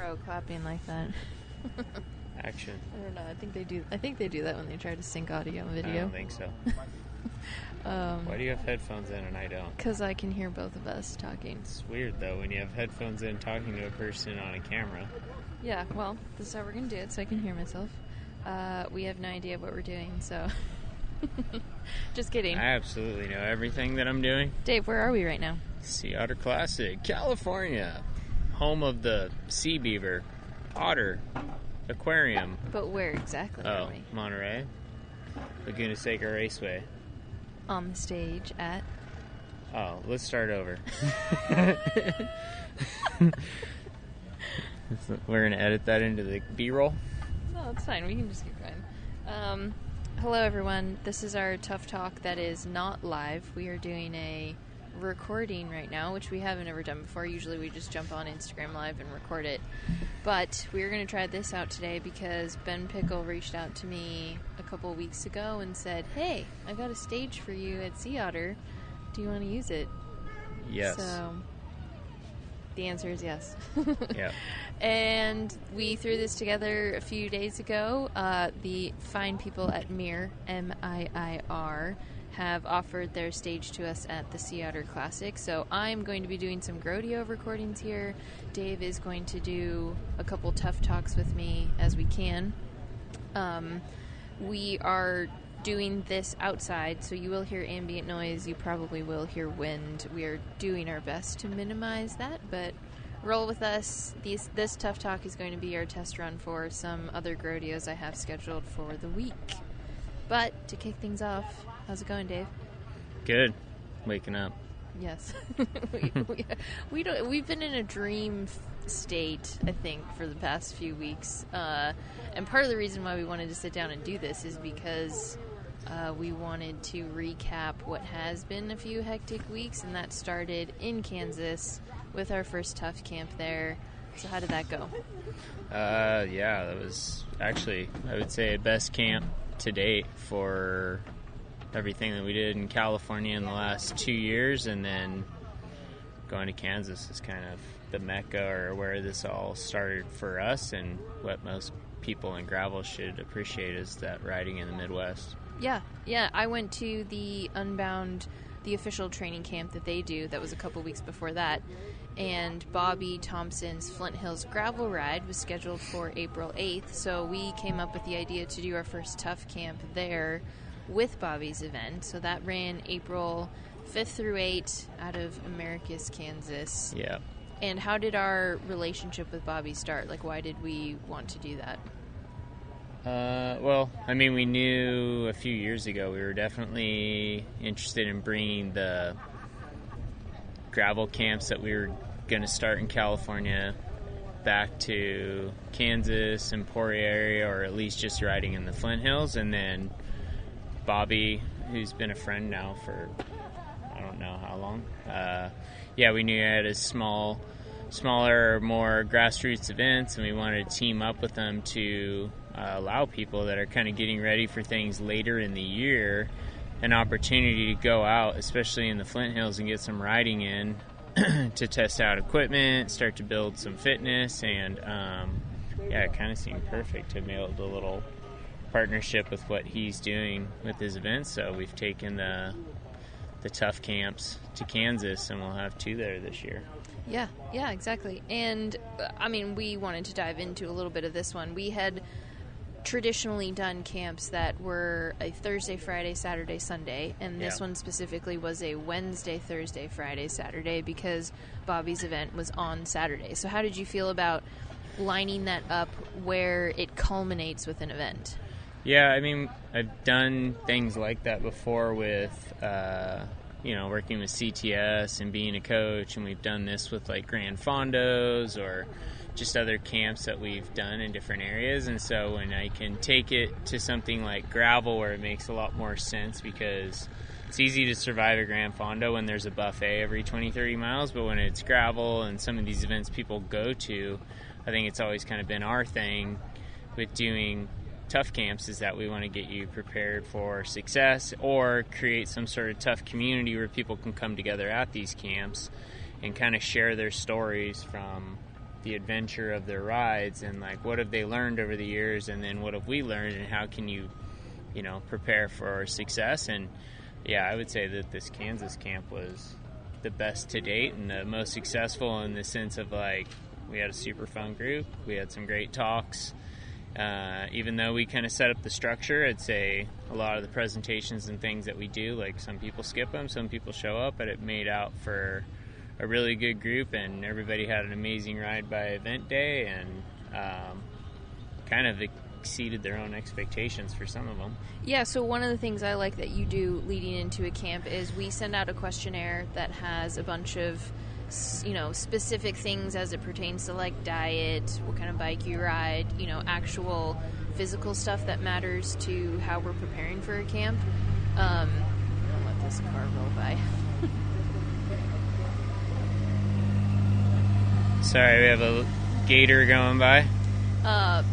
pro clapping like that. Action. I don't know. I think they do that when they try to sync audio and video. I don't think so. Why do you have headphones in and I don't? Because I can hear both of us talking. It's weird, though, when you have headphones in talking to a person on a camera. Yeah, well, this is how we're going to do it, so I can hear myself. We have no idea what we're doing, so... Just kidding. I absolutely know everything that I'm doing. Dave, where are we right now? Sea Otter Classic, California. Home of the sea beaver, Otter, aquarium. But where exactly are we? Monterey. Laguna Seca Raceway. On the stage at... Oh, let's start over. We're going to edit that into the B-roll? No, it's fine. We can just keep going. Hello, everyone. This is our TUFF Talk that is not live. We are doing a recording right now, which we haven't ever done before. Usually we just jump on Instagram Live and record it. But we're going to try this out today because Ben Pickle reached out to me a couple of weeks ago and said, hey, I got a stage for you at Sea Otter. Do you want to use it? Yes. So the answer is yes. Yeah. And we threw this together a few days ago. The fine people at MIR, M-I-I-R, have offered their stage to us at the Sea Otter Classic. So I'm going to be doing some Grodeo recordings here. Dave is going to do a couple TUFF Talks with me as we can. We are doing this outside, so you will hear ambient noise. You probably will hear wind. We are doing our best to minimize that, but roll with us. This TUFF Talk is going to be our test run for some other Grodeos I have scheduled for the week. But to kick things off, how's it going, Dave? Good. Waking up. Yes. We've been in a dream state, I think, for the past few weeks. And part of the reason why we wanted to sit down and do this is because we wanted to recap what has been a few hectic weeks, and that started in Kansas with our first TUFF camp there. So how did that go? Yeah, that was actually, I would say, best camp to date for everything that we did in California in the last 2 years, and then going to Kansas is kind of the mecca, or where this all started for us, and what most people in gravel should appreciate is that riding in the Midwest. Yeah, I went to the Unbound, the official training camp that they do. That was a couple weeks before that. And Bobby Thompson's Flint Hills gravel ride was scheduled for April 8th. So we came up with the idea to do our first TUFF camp there with Bobby's event. So that ran April 5th through 8th out of Americus, Kansas. Yeah. And how did our relationship with Bobby start? Like, why did we want to do that? Well, I mean, we knew a few years ago we were definitely interested in bringing the gravel camps that we were going to start in California back to Kansas, Emporia area, or at least just riding in the Flint Hills. And then Bobby, who's been a friend now for I don't know how long, we knew he had a smaller, more grassroots events, and we wanted to team up with them to allow people that are kind of getting ready for things later in the year an opportunity to go out, especially in the Flint Hills, and get some riding in to test out equipment, start to build some fitness, and it kind of seemed perfect to build a little partnership with what he's doing with his events. So we've taken the TUFF camps to Kansas, and we'll have 2 there this year. Yeah, exactly. And, I mean, we wanted to dive into a little bit of this one. We had traditionally done camps that were a Thursday, Friday, Saturday, Sunday, and this one specifically was a Wednesday, Thursday, Friday, Saturday, because Bobby's event was on Saturday. So how did you feel about lining that up where it culminates with an event? Yeah, I mean, I've done things like that before with, working with CTS and being a coach, and we've done this with, like, Grand Fondos or just other camps that we've done in different areas. And so when I can take it to something like gravel, where it makes a lot more sense, because it's easy to survive a Grand Fondo when there's a buffet every 20-30 miles, but when it's gravel and some of these events people go to, I think it's always kind of been our thing with doing TUFF camps, is that we want to get you prepared for success, or create some sort of TUFF community where people can come together at these camps and kind of share their stories from the adventure of their rides and like what have they learned over the years, and then what have we learned, and how can you prepare for success. And yeah, I would say that this Kansas camp was the best to date and the most successful in the sense of like we had a super fun group, we had some great talks. Even though we kind of set up the structure, I'd say a lot of the presentations and things that we do, like some people skip them, some people show up, but it made out for a really good group, and everybody had an amazing ride by event day, and kind of exceeded their own expectations for some of them. Yeah, so one of the things I like that you do leading into a camp is we send out a questionnaire that has a bunch of specific things as it pertains to like diet, what kind of bike you ride, actual physical stuff that matters to how we're preparing for a camp. I'll let this car roll by. Sorry, we have a gator going by.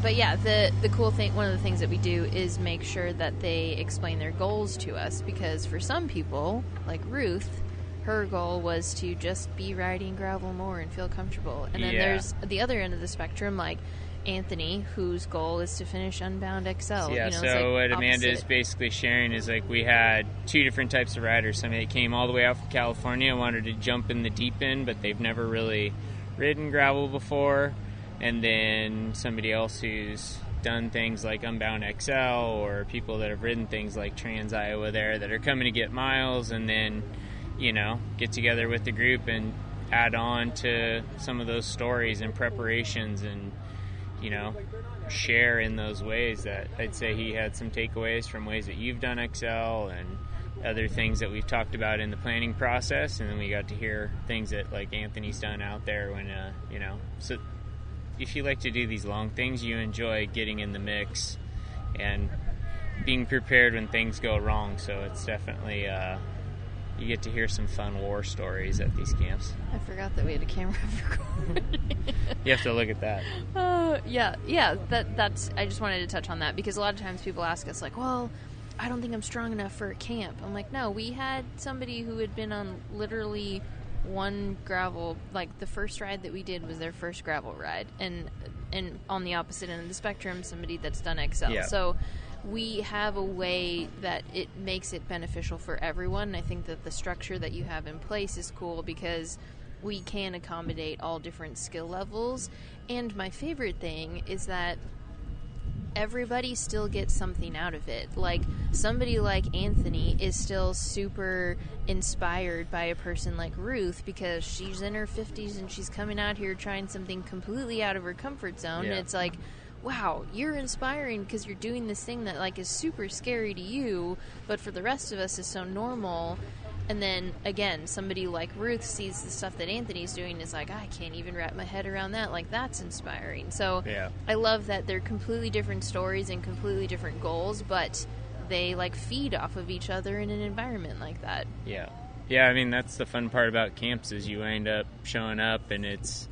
But yeah, the cool thing, one of the things that we do is make sure that they explain their goals to us, because for some people, like Ruth, her goal was to just be riding gravel more and feel comfortable. And then there's the other end of the spectrum, like Anthony, whose goal is to finish Unbound XL. Yeah, so what Amanda is basically sharing is like we had two different types of riders. Somebody that came all the way out from California and wanted to jump in the deep end, but they've never really ridden gravel before. And then somebody else who's done things like Unbound XL, or people that have ridden things like Trans Iowa there that are coming to get miles, and then get together with the group and add on to some of those stories and preparations, and share in those ways. That I'd say he had some takeaways from ways that you've done XL and other things that we've talked about in the planning process, and then we got to hear things that like Anthony's done out there when so if you like to do these long things, you enjoy getting in the mix and being prepared when things go wrong. So it's definitely you get to hear some fun war stories at these camps. I forgot that we had a camera recording. You have to look at that. Yeah. That's. I just wanted to touch on that, because a lot of times people ask us like, well, I don't think I'm strong enough for a camp. I'm like, no, we had somebody who had been on literally one gravel, like the first ride that we did was their first gravel ride, and on the opposite end of the spectrum, somebody that's done XL. Yeah. So we have a way that it makes it beneficial for everyone. And I think that the structure that you have in place is cool, because we can accommodate all different skill levels. And my favorite thing is that everybody still gets something out of it. Like, somebody like Anthony is still super inspired by a person like Ruth, because she's in her 50s and she's coming out here trying something completely out of her comfort zone. Yeah. And it's like, wow, you're inspiring because you're doing this thing that like is super scary to you, but for the rest of us is so normal. And then, again, somebody like Ruth sees the stuff that Anthony's doing and is like, I can't even wrap my head around that. Like, that's inspiring. So yeah. I love that they're completely different stories and completely different goals, but they, like, feed off of each other in an environment like that. Yeah. Yeah, I mean, that's the fun part about camps is you end up showing up and it's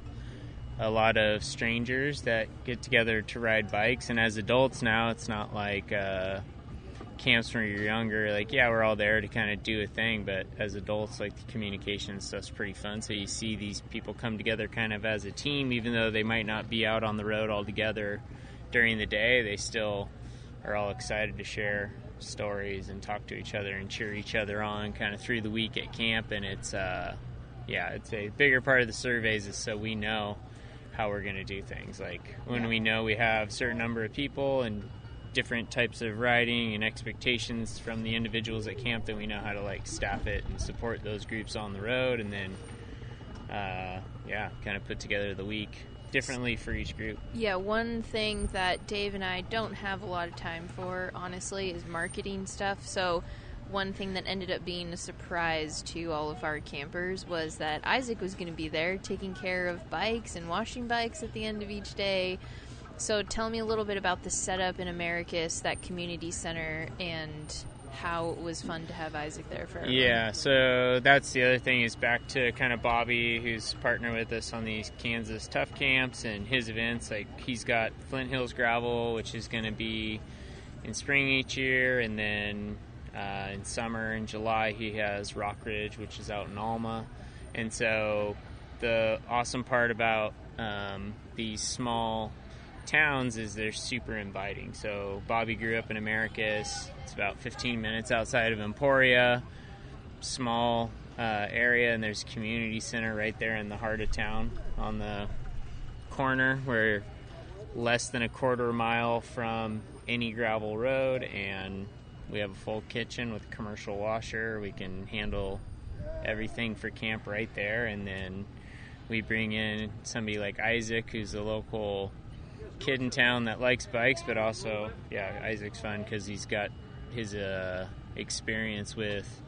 a lot of strangers that get together to ride bikes. And as adults now, it's not like camps when you're younger, like, yeah, we're all there to kind of do a thing, but as adults, like, the communication stuff's pretty fun. So you see these people come together kind of as a team, even though they might not be out on the road all together during the day, they still are all excited to share stories and talk to each other and cheer each other on kind of through the week at camp. And it's it's a bigger part of the surveys is so we know how we're going to do things. Like, when we know we have a certain number of people and different types of riding and expectations from the individuals at camp, then we know how to like staff it and support those groups on the road, and then kind of put together the week differently for each group. Yeah, one thing that Dave and I don't have a lot of time for, honestly, is marketing stuff. So one thing that ended up being a surprise to all of our campers was that Isaac was going to be there taking care of bikes and washing bikes at the end of each day. So tell me a little bit about the setup in Americus, that community center, and how it was fun to have Isaac there for everyone. Yeah, so that's the other thing, is back to kind of Bobby, who's partnered with us on these Kansas TUFF camps and his events. Like, he's got Flint Hills Gravel, which is going to be in spring each year, and then in summer, in July, he has Rock Ridge, which is out in Alma. And so the awesome part about these small towns is they're super inviting. So Bobby grew up in Americus. It's about 15 minutes outside of Emporia. Small area, and there's a community center right there in the heart of town on the corner. We're less than a quarter mile from any gravel road, and we have a full kitchen with a commercial washer. We can handle everything for camp right there, and then we bring in somebody like Isaac, who's a local kid in town that likes bikes, but also, Isaac's fun because he's got his experience with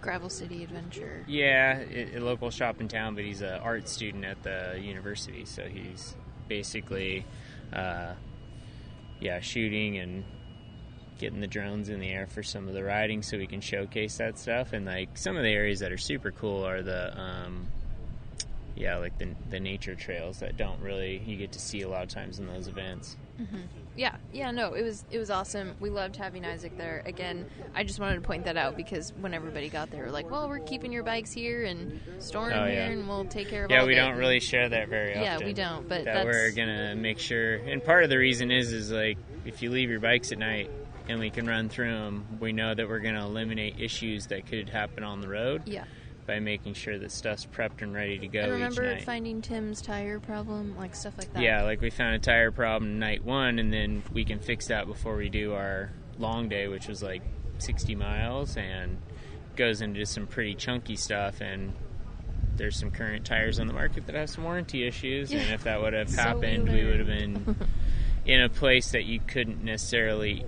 Gravel City Adventure. Yeah, a local shop in town, but he's an art student at the university, so he's basically, shooting and getting the drones in the air for some of the riding so we can showcase that stuff. And, like, some of the areas that are super cool are the, the nature trails that don't really, you get to see a lot of times in those events. Mm-hmm. It was awesome. We loved having Isaac there. Again, I just wanted to point that out because when everybody got there, we're like, well, we're keeping your bikes here and storing them here, and we'll take care of all of it. Yeah, we don't really share that very often. Yeah, we don't, but that we're going to make sure. And part of the reason is like, if you leave your bikes at night and we can run through them, we know that we're going to eliminate issues that could happen on the road. Yeah. By making sure that stuff's prepped and ready to go each night. I remember finding Tim's tire problem, like stuff like that. Yeah, like we found a tire problem night one, and then we can fix that before we do our long day, which was like 60 miles, and goes into some pretty chunky stuff, and there's some current tires on the market that have some warranty issues, and if that would have happened, we would have been in a place that you couldn't necessarily,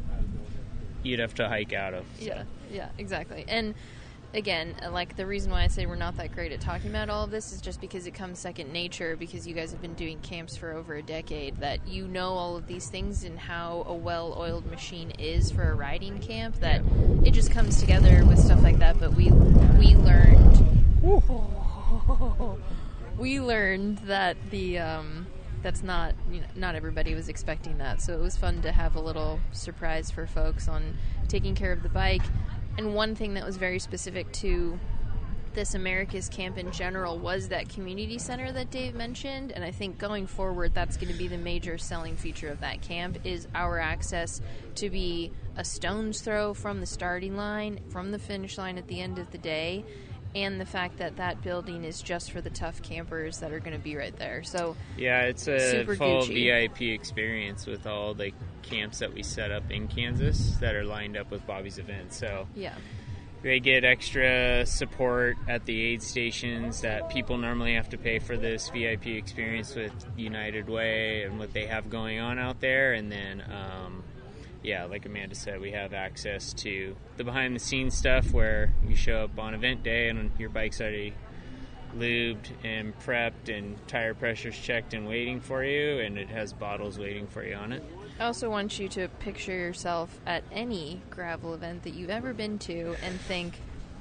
you'd have to hike out of. So. Yeah, exactly. And again, like, the reason why I say we're not that great at talking about all of this is just because it comes second nature, because you guys have been doing camps for over a decade, that you know all of these things and how a well-oiled machine is for a riding camp, that it just comes together with stuff like that. But we learned that the that's not, not everybody was expecting that, so it was fun to have a little surprise for folks on taking care of the bike. And one thing that was very specific to this Americas camp in general was that community center that Dave mentioned. And I think going forward, that's going to be the major selling feature of that camp, is our access to be a stone's throw from the starting line, from the finish line at the end of the day, and the fact that that building is just for the TUFF campers that are going to be right there. So yeah, it's a full Gucci VIP experience with all the camps that we set up in Kansas that are lined up with Bobby's event. So yeah, they get extra support at the aid stations that people normally have to pay for this VIP experience with United Way and what they have going on out there. And then like Amanda said, we have access to the behind-the-scenes stuff where you show up on event day and your bike's already lubed and prepped and tire pressure's checked and waiting for you, and it has bottles waiting for you on it. I also want you to picture yourself at any gravel event that you've ever been to and think,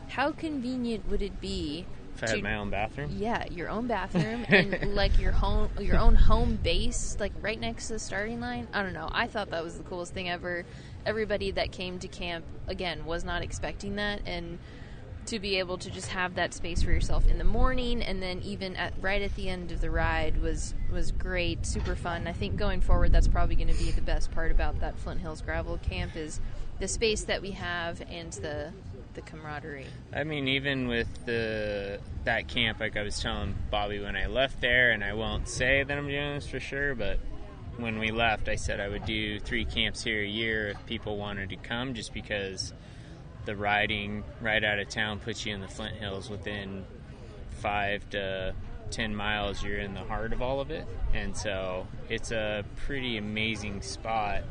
how convenient would it be if I had my own bathroom? Yeah, your own bathroom and like your own home base, like right next to the starting line. I don't know. I thought that was the coolest thing ever. Everybody that came to camp, again, was not expecting that, and to be able to just have that space for yourself in the morning and then even right at the end of the ride was great, super fun. I think going forward, that's probably going to be the best part about that Flint Hills Gravel Camp, is the space that we have and the camaraderie. I mean, even with that camp, like I was telling Bobby when I left there, and I won't say that I'm doing this for sure, but when we left, I said I would do 3 camps here a year if people wanted to come, just because the riding right out of town puts you in the Flint Hills. Within 5 to 10 miles, you're in the heart of all of it. And so it's a pretty amazing spot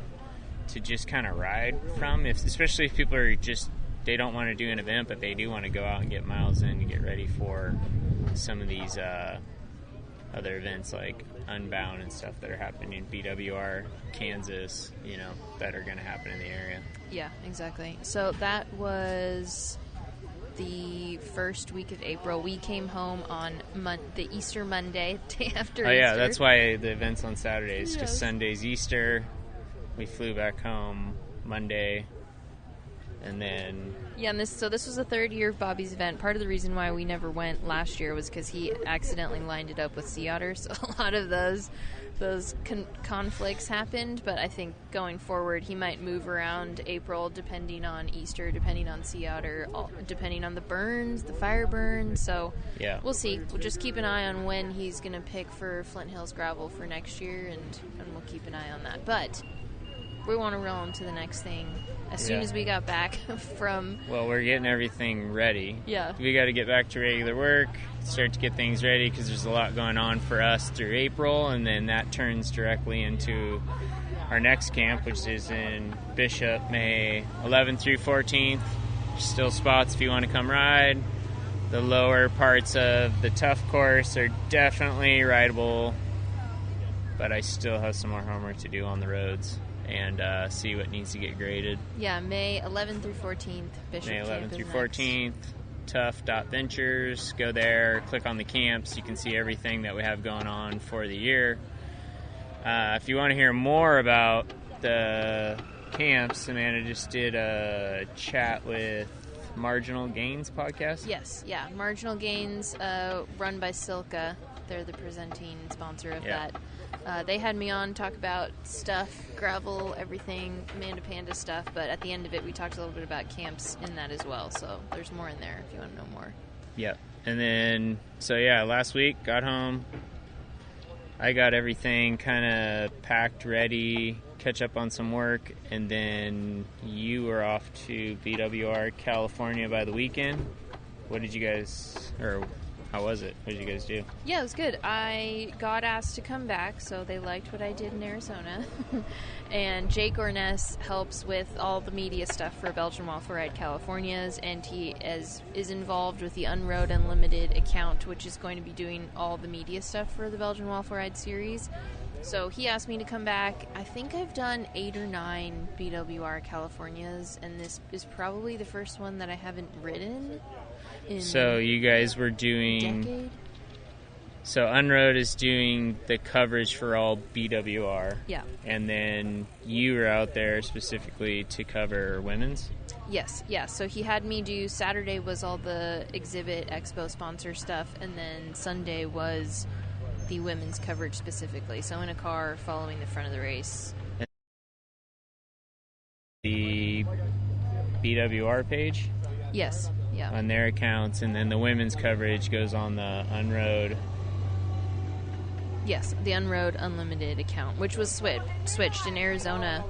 to just kind of ride from, especially if people are they don't want to do an event, but they do want to go out and get miles in to get ready for some of these other events like Unbound and stuff that are happening in BWR, Kansas, that are going to happen in the area. Yeah, exactly. So that was the first week of April. We came home on the Easter Monday, day after Easter. Oh, yeah, that's why the event's on Saturdays, because Sunday's Easter. We flew back home Monday, And then... Yeah, and this was the third year of Bobby's event. Part of the reason why we never went last year was because he accidentally lined it up with Sea Otter, so a lot of those conflicts happened. But I think going forward, he might move around April, depending on Easter, depending on Sea Otter, depending on the burns, the fire burns. So yeah, we'll see. We'll just keep an eye on when he's going to pick for Flint Hills Gravel for next year, and we'll keep an eye on that. But we want to roll on to the next thing as soon as we got back from... Well, we're getting everything ready. Yeah. We got to get back to regular work, start to get things ready, because there's a lot going on for us through April, and then that turns directly into our next camp, which is in Bishop, May 11th through 14th. Still spots if you want to come ride. The lower parts of the TUFF course are definitely rideable, but I still have some more homework to do on the roads and see what needs to get graded. Yeah, May 11th through 14th, Bishop May 11th Camp through is 14th, TUFF.Ventures. Go there, click on the camps. You can see everything that we have going on for the year. If you want to hear more about the camps, Amanda just did a chat with Marginal Gains podcast. Yes, yeah. Marginal Gains, run by Silka. They're the presenting sponsor of that. They had me on, talk about stuff, gravel, everything, Amanda Panda stuff, but at the end of it, we talked a little bit about camps in that as well, so there's more in there if you want to know more. Yep. And then, last week, got home. I got everything kind of packed, ready, catch up on some work, and then you were off to BWR, California by the weekend. What did you guys, or how was it? What did you guys do? Yeah, it was good. I got asked to come back, so they liked what I did in Arizona. And Jake Orness helps with all the media stuff for Belgian Waffle Ride California's, and he is involved with the Unroad Unlimited account, which is going to be doing all the media stuff for the Belgian Waffle Ride series. So he asked me to come back. I think I've done 8 or 9 BWR California's, and this is probably the first one that I haven't ridden in so you guys were a doing... decade. So Unroad is doing the coverage for all BWR. Yeah. And then you were out there specifically to cover women's? Yes, yeah. So he had me do... Saturday was all the exhibit, expo sponsor stuff, and then Sunday was the women's coverage specifically. So in a car following the front of the race. The BWR page? Yes, yeah. On their accounts, and then the women's coverage goes on the Unroad. Yes, the Unroad Unlimited account, which was switched in Arizona.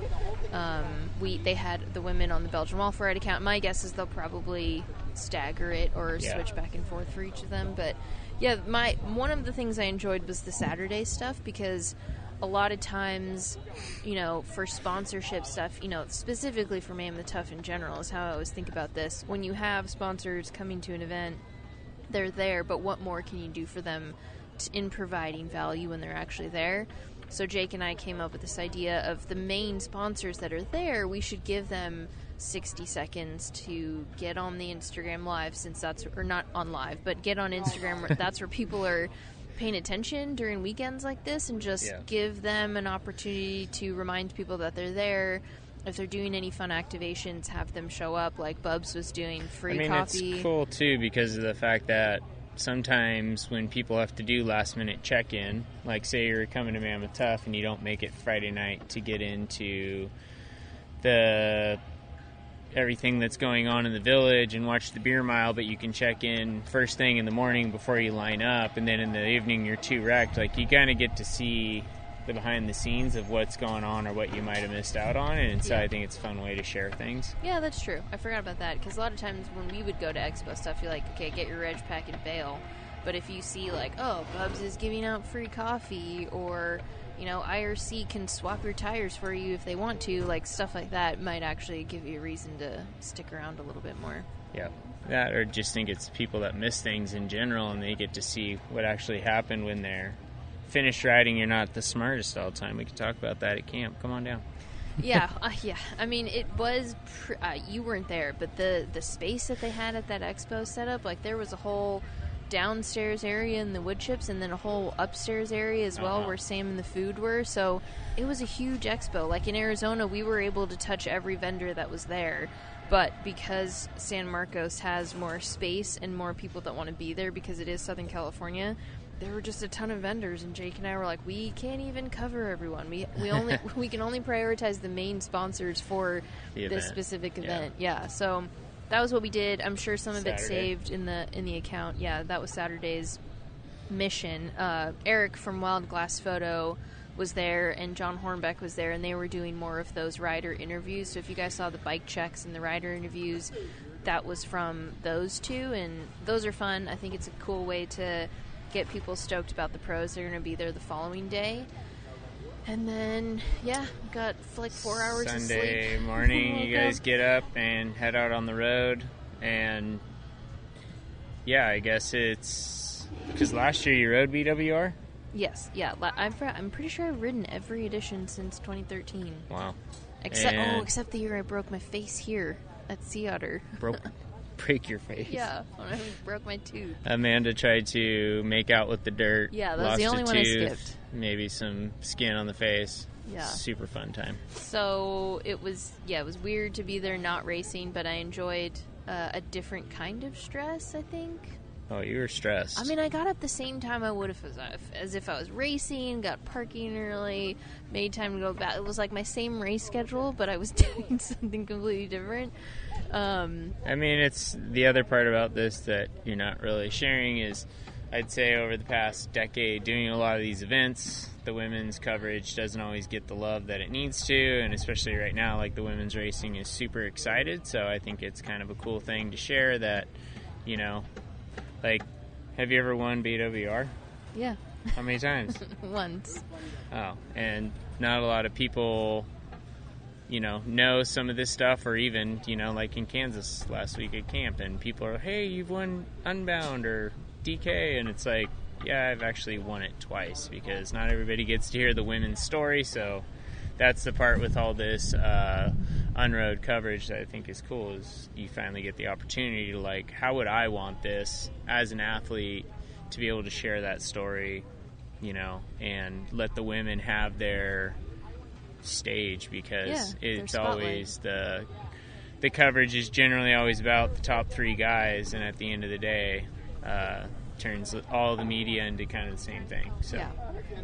They had the women on the Belgian Waffle Ride account. My guess is they'll probably stagger it or switch back and forth for each of them. But yeah, one of the things I enjoyed was the Saturday stuff, because a lot of times, for sponsorship stuff, specifically for Man the Tough in general, is how I always think about this. When you have sponsors coming to an event, they're there, but what more can you do for them in providing value when they're actually there? So Jake and I came up with this idea of the main sponsors that are there, we should give them 60 seconds to get on the Instagram Live, since that's, or not on live, but get on Instagram. That's where people are paying attention during weekends like this, and just give them an opportunity to remind people that they're there. If they're doing any fun activations, have them show up, like Bubs was doing free coffee. It's cool too, because of the fact that sometimes when people have to do last minute check-in, like say you're coming to Mammoth Tough and you don't make it Friday night to get into the everything that's going on in the village and watch the beer mile, but you can check in first thing in the morning before you line up, and then in the evening you're too wrecked. Like, you kind of get to see the behind the scenes of what's going on or what you might have missed out on, and so I think it's a fun way to share things. Yeah, that's true. I forgot about that, because a lot of times when we would go to expo stuff, you're like, okay, get your reg pack and bail. But if you see, like, oh, Bubs is giving out free coffee, or IRC can swap your tires for you if they want to, like, stuff like that might actually give you a reason to stick around a little bit more. Yeah, that, or just think it's people that miss things in general, and they get to see what actually happened when they're finished riding. You're not the smartest all the time. We can talk about that at camp. Come on down. Yeah. I mean, it was you weren't there, but the space that they had at that expo setup, like, there was a whole downstairs area in the wood chips, and then a whole upstairs area as well, where Sam and the food were. So it was a huge expo. Like, in Arizona, we were able to touch every vendor that was there, But because San Marcos has more space and more people that want to be there because it is Southern California, there were just a ton of vendors, and Jake and I were like, we can't even cover everyone. We can only prioritize the main sponsors for this specific event. Yeah, so that was what we did. I'm sure some of it saved in the account. Yeah, that was Saturday's mission. Eric from Wild Glass Photo was there, and John Hornbeck was there, and they were doing more of those rider interviews. So if you guys saw the bike checks and the rider interviews, that was from those two, and those are fun. I think it's a cool way to get people stoked about the pros. They're going to be there the following day. And then, got like 4 hours of sleep. Sunday morning, you guys get up and head out on the road. And, I guess it's... Because last year you rode BWR? Yes, I'm pretty sure I've ridden every edition since 2013. Wow. Except the year I broke my face here at Sea Otter. Break your face. Yeah, when I broke my tooth. Amanda tried to make out with the dirt. Yeah, that was the only one I skipped. Maybe some skin on the face. Yeah. Super fun time. So it was weird to be there not racing, but I enjoyed a different kind of stress, I think. Oh, you were stressed. I mean, I got up the same time I would have as if I was racing, got parking early, made time to go back. It was like my same race schedule, but I was doing something completely different. I mean, it's the other part about this that you're not really sharing is, I'd say over the past decade, doing a lot of these events, the women's coverage doesn't always get the love that it needs to, and especially right now, like the women's racing is super excited, so I think it's kind of a cool thing to share that, like, have you ever won BWR? Yeah. How many times? Once. Oh, and not a lot of people, know some of this stuff, or even, like in Kansas last week at camp, and people are, hey, you've won Unbound or DK, and it's like, yeah, I've actually won it twice, because not everybody gets to hear the women's story, so that's the part with all this on-road coverage that I think is cool, is you finally get the opportunity to, like, how would I want this as an athlete to be able to share that story, and let the women have their stage, because it's always the coverage is generally always about the top three guys, and at the end of the day, turns all the media into kind of the same thing. So.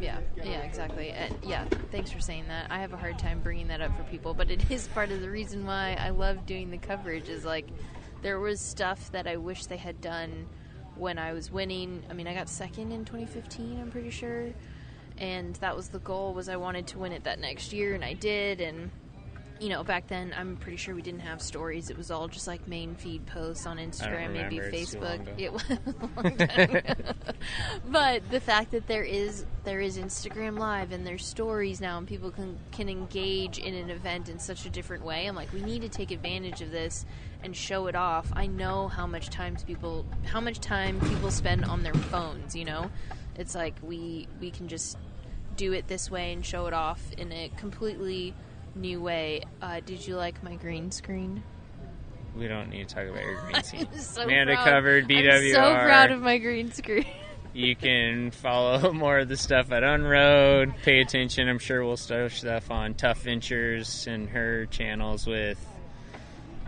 Yeah, exactly. And thanks for saying that. I have a hard time bringing that up for people, but it is part of the reason why I love doing the coverage, is like there was stuff that I wish they had done when I was winning. I mean, I got second in 2015, I'm pretty sure, and that was the goal, was I wanted to win it that next year, and I did. And back then I'm pretty sure we didn't have stories. It was all just like main feed posts on Instagram, maybe Facebook. It was a long time ago. But the fact that there is Instagram Live and there's stories now, and people can engage in an event in such a different way, I'm like, we need to take advantage of this and show it off. I know how much time people spend on their phones. It's like we can just do it this way and show it off in a completely new way. Did you like my green screen? We don't need to talk about your green screen. So Amanda proud. covered BWR. I'm so proud of my green screen. You can follow more of the stuff at Unroad. Pay attention. I'm sure we'll start stuff on Tough Ventures and her channels with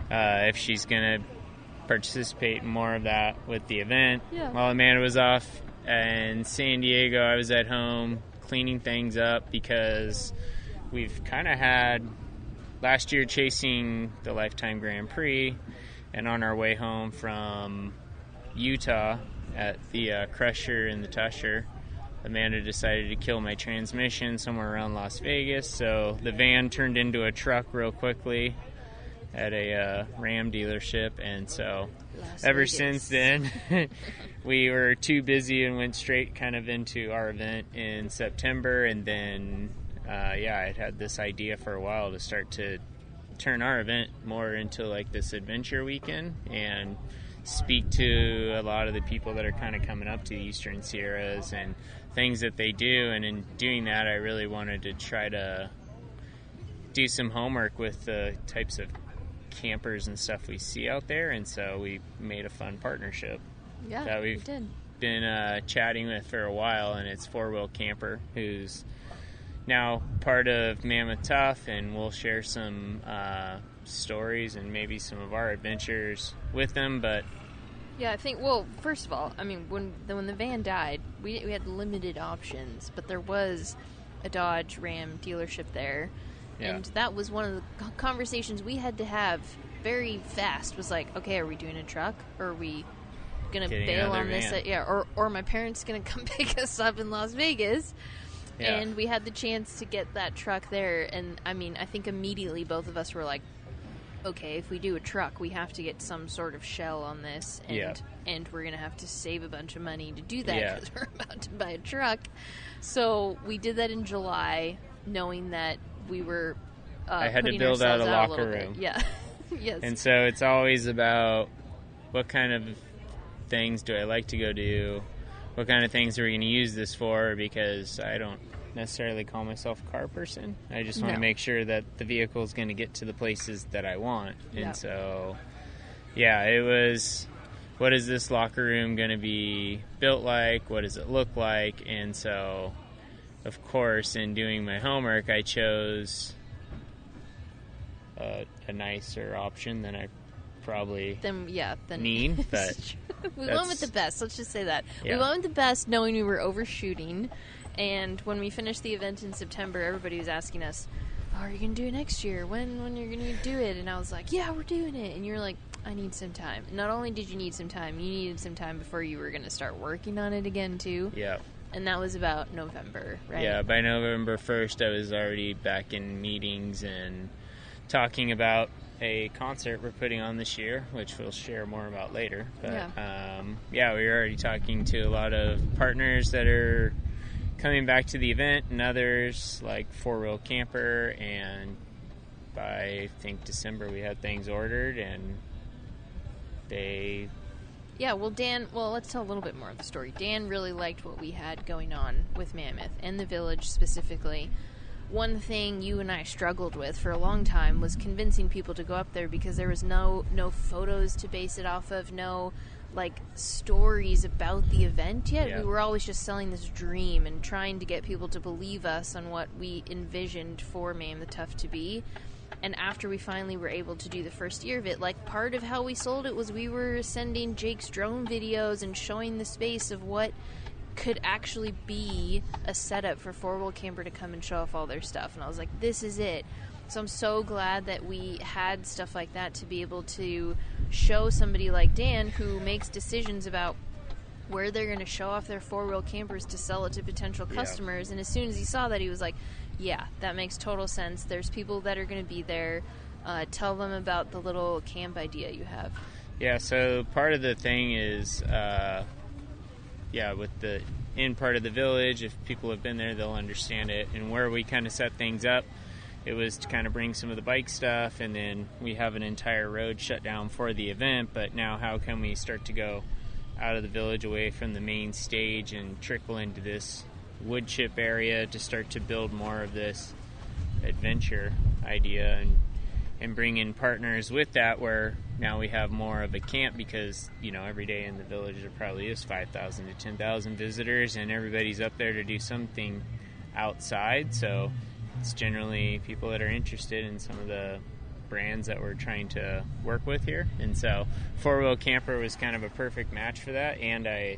if she's going to participate in more of that with the event. Yeah. While Amanda was off in San Diego, I was at home cleaning things up, because we've kind of had last year chasing the Lifetime Grand Prix, and on our way home from Utah at the Crusher and the Tusher, Amanda decided to kill my transmission somewhere around Las Vegas, so the van turned into a truck real quickly at a Ram dealership, and so ever since then we were too busy and went straight kind of into our event in September, and then I'd had this idea for a while to start to turn our event more into like this adventure weekend and speak to a lot of the people that are kind of coming up to the Eastern Sierras and things that they do. And in doing that, I really wanted to try to do some homework with the types of campers and stuff we see out there, and so we made a fun partnership that we've been chatting with for a while, and it's Four Wheel Camper, who's now part of Mammoth Tough, and we'll share some stories and maybe some of our adventures with them. But yeah, I think, well, first of all, I mean, when the van died, we had limited options, but there was a Dodge Ram dealership there, and that was one of the conversations we had to have very fast, was like, okay, are we doing a truck, or are we going to bail on this? Or my parents going to come pick us up in Las Vegas. Yeah. And we had the chance to get that truck there, and I mean, I think immediately both of us were like, okay, if we do a truck, we have to get some sort of shell on this, and we're going to have to save a bunch of money to do that because we're about to buy a truck. So we did that in July, knowing that we were I had to build out a locker room. Yeah. Yes. And so it's always about what kind of things do I like to go do, what kind of things are we going to use this for, because I don't necessarily call myself a car person. I just want to make sure that the vehicle is going to get to the places that I want. And so, it was, what is this locker room going to be built like? What does it look like? And so, of course, in doing my homework, I chose a nicer option than I probably need. But we went with the best. Let's just say that. Yeah. We went with the best, knowing we were overshooting. And when we finished the event in September, everybody was asking us, are you going to do it next year? When you're going to do it? And I was like, yeah, we're doing it. And you're like, I need some time. Not only did you need some time, you needed some time before you were going to start working on it again, too. Yeah. And that was about November, right? Yeah, by November 1st, I was already back in meetings and talking about a concert we're putting on this year, which we'll share more about later. But, we were already talking to a lot of partners that are coming back to the event, and others like 4-Wheel Camper, and by I think December we had things ordered, and they... Yeah, well, let's tell a little bit more of the story. Dan really liked what we had going on with Mammoth, and the village specifically. One thing you and I struggled with for a long time was convincing people to go up there, because there was no photos to base it off of, no stories about the event yet. We were always just selling this dream and trying to get people to believe us on what we envisioned for Mammoth Tuff to be. And after we finally were able to do the first year of it, part of how we sold it was we were sending Jake's drone videos and showing the space of what could actually be a setup for 4-Wheel Camper to come and show off all their stuff. And I was like, this is it. So I'm so glad that we had stuff like that to be able to show somebody like Dan, who makes decisions about where they're going to show off their 4-wheel campers to sell it to potential customers. Yeah. And as soon as he saw that, he was like, yeah, that makes total sense. There's people that are going to be there. Tell them about the little camp idea you have. Yeah, so part of the thing is, with the in part of the village, if people have been there, they'll understand it. And where we kind of set things up, it was to kind of bring some of the bike stuff, and then we have an entire road shut down for the event. But now how can we start to go out of the village, away from the main stage, and trickle into this wood chip area to start to build more of this adventure idea, and bring in partners with that, where now we have more of a camp, because every day in the village there probably is 5,000 to 10,000 visitors, and everybody's up there to do something outside. So it's generally people that are interested in some of the brands that we're trying to work with here. And so 4-Wheel Camper was kind of a perfect match for that, and I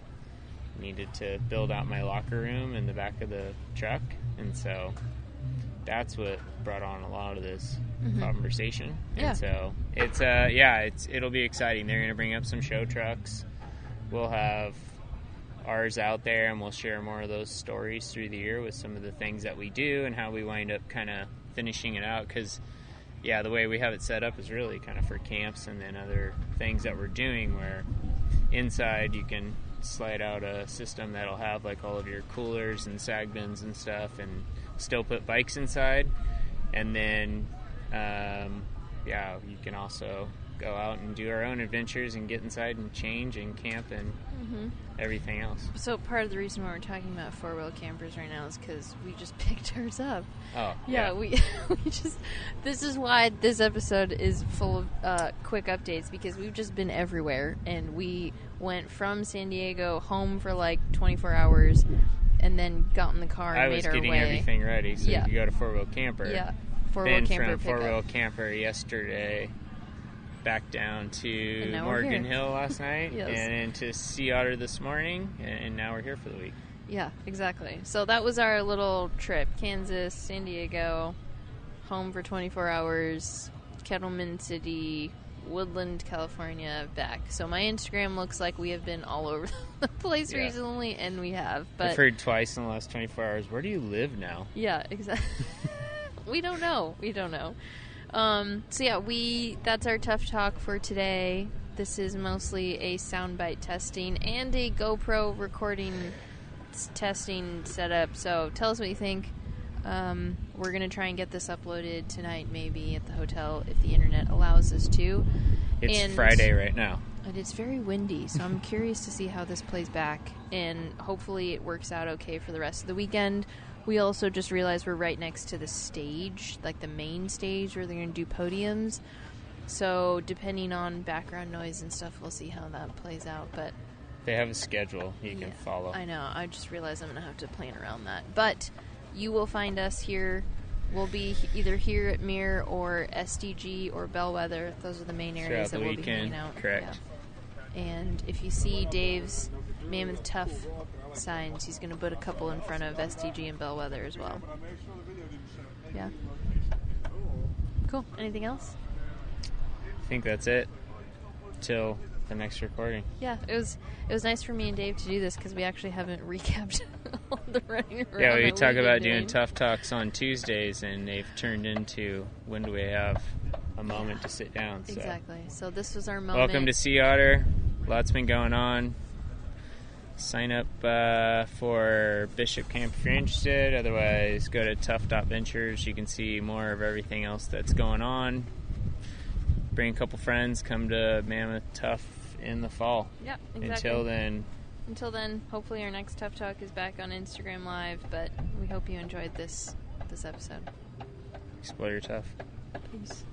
needed to build out my locker room in the back of the truck, and so that's what brought on a lot of this conversation. And so it'll be exciting. They're going to bring up some show trucks. We'll have ours out there, and we'll share more of those stories through the year with some of the things that we do and how we wind up kind of finishing it out, because the way we have it set up is really kind of for camps and then other things that we're doing, where inside you can slide out a system that'll have all of your coolers and sag bins and stuff, and still put bikes inside. And then you can also go out and do our own adventures and get inside and change and camp and everything else. So part of the reason why we're talking about 4-wheel campers right now is because we just picked ours up. Oh, we just, this is why this episode is full of quick updates, because we've just been everywhere, and we went from San Diego home for 24 hours, and then got in the car and made our way. I was getting everything ready so you could go to 4-Wheel Camper. Yeah. four-wheel camper four-wheel camper yesterday back down to Morgan Hill last night Yes. and into Sea Otter this morning, and now we're here for the week. Yeah, exactly. So that was our little trip. Kansas, San Diego, home for 24 hours, Kettleman City, Woodland, California, back. So my Instagram looks like we have been all over the place recently, and we have. But I've heard twice in the last 24 hours, where do you live now? Yeah, exactly. We don't know. So yeah, that's our Tough Talk for today. This is mostly a soundbite testing and a GoPro recording testing setup. So tell us what you think. We're going to try and get this uploaded tonight, maybe at the hotel, if the internet allows us to. It's Friday right now. And it's very windy, so I'm curious to see how this plays back. And hopefully it works out okay for the rest of the weekend. We also just realized we're right next to the stage, like the main stage where they're going to do podiums. So depending on background noise and stuff, we'll see how that plays out. But they have a schedule you can follow. I know. I just realized I'm going to have to plan around that. But you will find us here. We'll be either here at Mir or SDG or Bellwether. Those are the main areas that we'll be hanging out. Correct. Yeah. And if you see Dave's Mammoth Tough signs, he's going to put a couple in front of SDG and Bellwether as well. Yeah. Cool. Anything else? I think that's it. Till the next recording. Yeah, it was nice for me and Dave to do this because we actually haven't recapped all the running around. Yeah, we talk about doing Tough Talks on Tuesdays, and they've turned into when do we have a moment to sit down. So. Exactly. So this was our moment. Welcome to Sea Otter. Lots been going on. Sign up for Bishop Camp if you're interested. Otherwise, go to tuff.ventures. You can see more of everything else that's going on. Bring a couple friends. Come to Mammoth Tough in the fall. Yeah, exactly. Until then, hopefully our next Tough Talk is back on Instagram Live, but we hope you enjoyed this episode. Explore your tough. Peace.